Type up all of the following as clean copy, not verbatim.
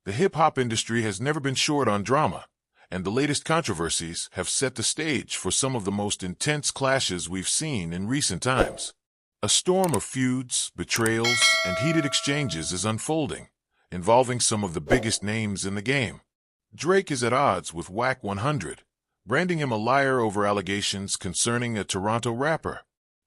The hip-hop industry has never been short on drama, and the latest controversies have set the stage for some of the most intense clashes we've seen in recent times. A storm of feuds, betrayals, and heated exchanges is unfolding, involving some of the biggest names in the game. Drake is at odds with Wack 100, branding him a liar over allegations concerning a Toronto rapper.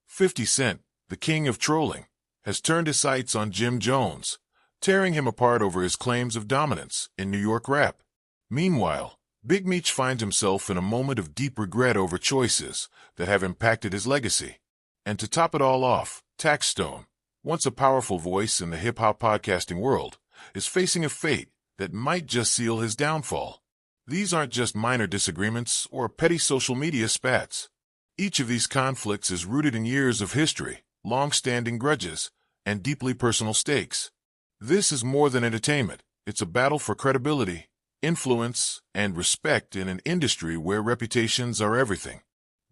50 Cent, the king of trolling, has turned his sights on Jim Jones, tearing him apart over his claims of dominance in New York rap. Meanwhile, Big Meech finds himself in a moment of deep regret over choices that have impacted his legacy. And to top it all off, Taxstone, once a powerful voice in the hip-hop podcasting world, is facing a fate that might just seal his downfall. These aren't just minor disagreements or petty social media spats. Each of these conflicts is rooted in years of history, long-standing grudges, and deeply personal stakes. This is more than entertainment. It's a battle for credibility, influence, and respect in an industry where reputations are everything.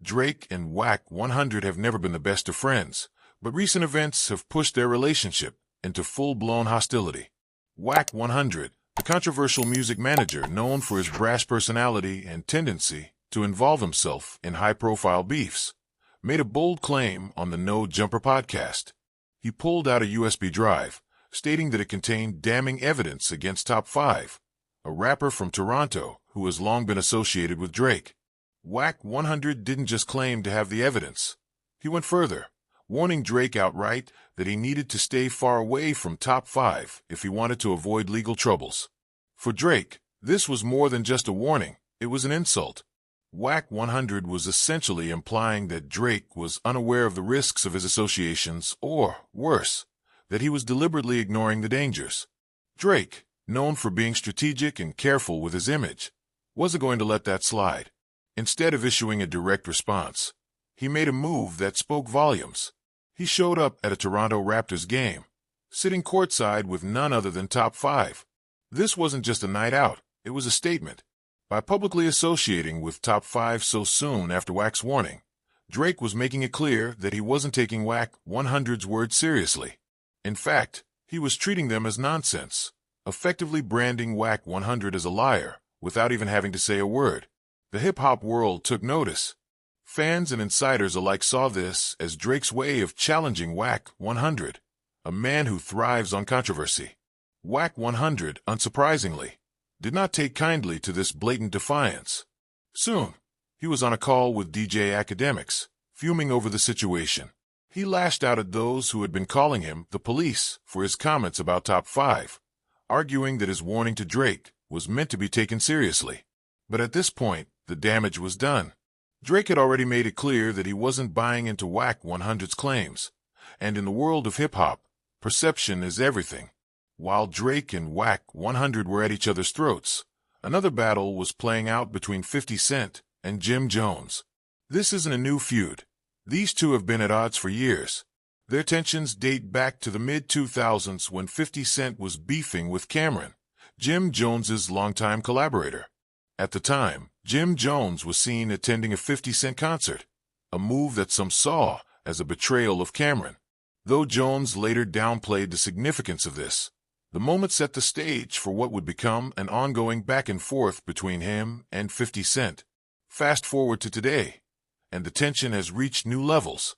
Drake and Wack 100 have never been the best of friends, but recent events have pushed their relationship into full-blown hostility. Wack 100, the controversial music manager known for his brash personality and tendency to involve himself in high-profile beefs, made a bold claim on the No Jumper podcast. He pulled out a USB drive, stating that it contained damning evidence against Top 5, a rapper from Toronto who has long been associated with Drake. Wack 100 didn't just claim to have the evidence. He went further, warning Drake outright that he needed to stay far away from Top 5 if he wanted to avoid legal troubles. For Drake, this was more than just a warning, it was an insult. Wack 100 was essentially implying that Drake was unaware of the risks of his associations, or, worse, that he was deliberately ignoring the dangers. Drake, known for being strategic and careful with his image, wasn't going to let that slide. Instead of issuing a direct response, he made a move that spoke volumes. He showed up at a Toronto Raptors game, sitting courtside with none other than Top 5. This wasn't just a night out, it was a statement. By publicly associating with Top 5 so soon after Wack's warning, Drake was making it clear that he wasn't taking Wack 100's words seriously. In fact, he was treating them as nonsense, effectively branding Wack 100 as a liar without even having to say a word. The hip-hop world took notice. Fans and insiders alike saw this as Drake's way of challenging Wack 100, a man who thrives on controversy. Wack 100, unsurprisingly, did not take kindly to this blatant defiance. Soon, he was on a call with DJ Academics, fuming over the situation. He lashed out at those who had been calling him the police for his comments about Top 5, arguing that his warning to Drake was meant to be taken seriously. But at this point, the damage was done. Drake had already made it clear that he wasn't buying into Wack 100's claims, and in the world of hip-hop, perception is everything. While Drake and Wack 100 were at each other's throats, another battle was playing out between 50 Cent and Jim Jones. This isn't a new feud. These two have been at odds for years. Their tensions date back to the mid-2000s when 50 Cent was beefing with Cameron, Jim Jones's longtime collaborator. At the time, Jim Jones was seen attending a 50 Cent concert, a move that some saw as a betrayal of Cameron. Though Jones later downplayed the significance of this, the moment set the stage for what would become an ongoing back and forth between him and 50 Cent. Fast forward to today, and the tension has reached new levels.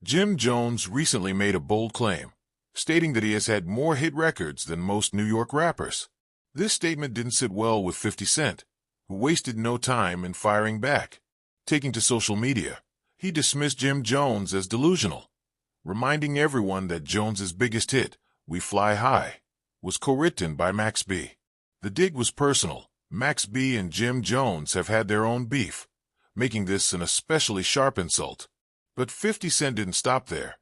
Jim Jones recently made a bold claim, stating that he has had more hit records than most New York rappers. This statement didn't sit well with 50 Cent, who wasted no time in firing back. Taking to social media, he dismissed Jim Jones as delusional, reminding everyone that Jones's biggest hit, We Fly High, was co-written by Max B. The dig was personal. Max B and Jim Jones have had their own beef, making this an especially sharp insult. But 50 Cent didn't stop there.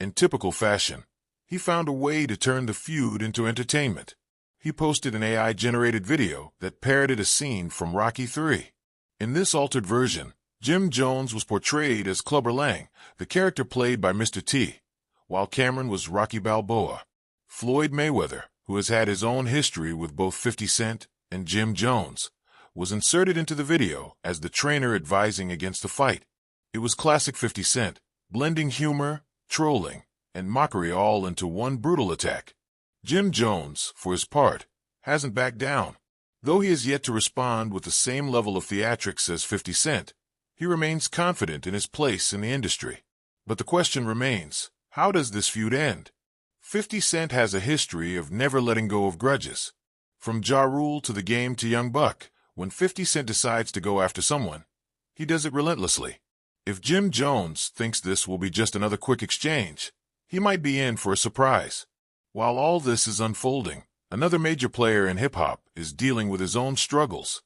In typical fashion, he found a way to turn the feud into entertainment. He posted an AI-generated video that parodied a scene from Rocky III. In this altered version, Jim Jones was portrayed as Clubber Lang, the character played by Mr. T, while Cameron was Rocky Balboa. Floyd Mayweather, who has had his own history with both 50 Cent and Jim Jones, was inserted into the video as the trainer advising against the fight. It was classic 50 Cent, blending humor, trolling, and mockery all into one brutal attack. Jim Jones, for his part, hasn't backed down. Though he has yet to respond with the same level of theatrics as 50 Cent, he remains confident in his place in the industry. But the question remains, how does this feud end? 50 Cent has a history of never letting go of grudges. From Ja Rule to The Game to Young Buck, when 50 Cent decides to go after someone, he does it relentlessly. If Jim Jones thinks this will be just another quick exchange, he might be in for a surprise. While all this is unfolding, another major player in hip-hop is dealing with his own struggles.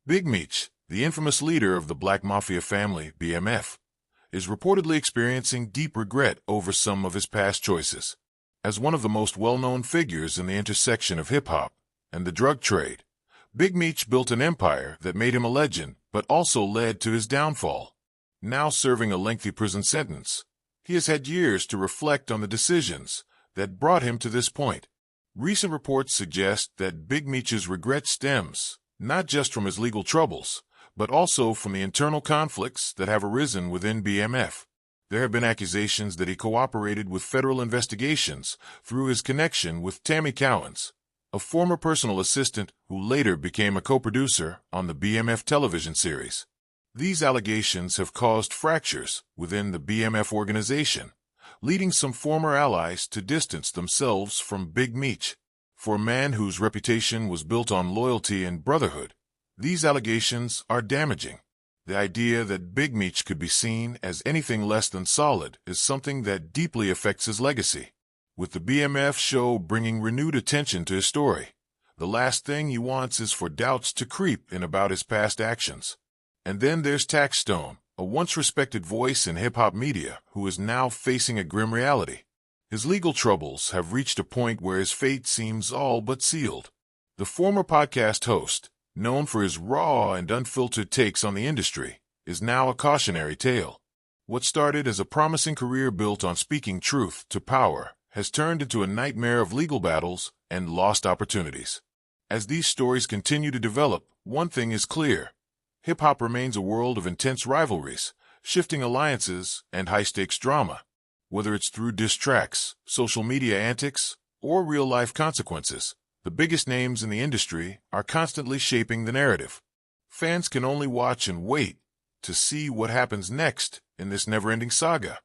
Big Meech, the infamous leader of the Black Mafia family, BMF, is reportedly experiencing deep regret over some of his past choices. As one of the most well-known figures in the intersection of hip-hop and the drug trade, Big Meech built an empire that made him a legend but also led to his downfall. Now serving a lengthy prison sentence, he has had years to reflect on the decisions that brought him to this point. Recent reports suggest that Big Meech's regret stems not just from his legal troubles, but also from the internal conflicts that have arisen within BMF. There have been accusations that he cooperated with federal investigations through his connection with Tammy Cowens, a former personal assistant who later became a co-producer on the BMF television series. These allegations have caused fractures within the BMF organization, leading some former allies to distance themselves from Big Meech. For a man whose reputation was built on loyalty and brotherhood, these allegations are damaging. The idea that Big Meech could be seen as anything less than solid is something that deeply affects his legacy. With the BMF show bringing renewed attention to his story, the last thing he wants is for doubts to creep in about his past actions. And then there's Taxstone, a once-respected voice in hip-hop media who is now facing a grim reality. His legal troubles have reached a point where his fate seems all but sealed. The former podcast host, known for his raw and unfiltered takes on the industry, is now a cautionary tale. What started as a promising career built on speaking truth to power has turned into a nightmare of legal battles and lost opportunities. As these stories continue to develop, one thing is clear. Hip-hop remains a world of intense rivalries, shifting alliances, and high-stakes drama. Whether it's through diss tracks, social media antics, or real-life consequences, the biggest names in the industry are constantly shaping the narrative. Fans can only watch and wait to see what happens next in this never-ending saga.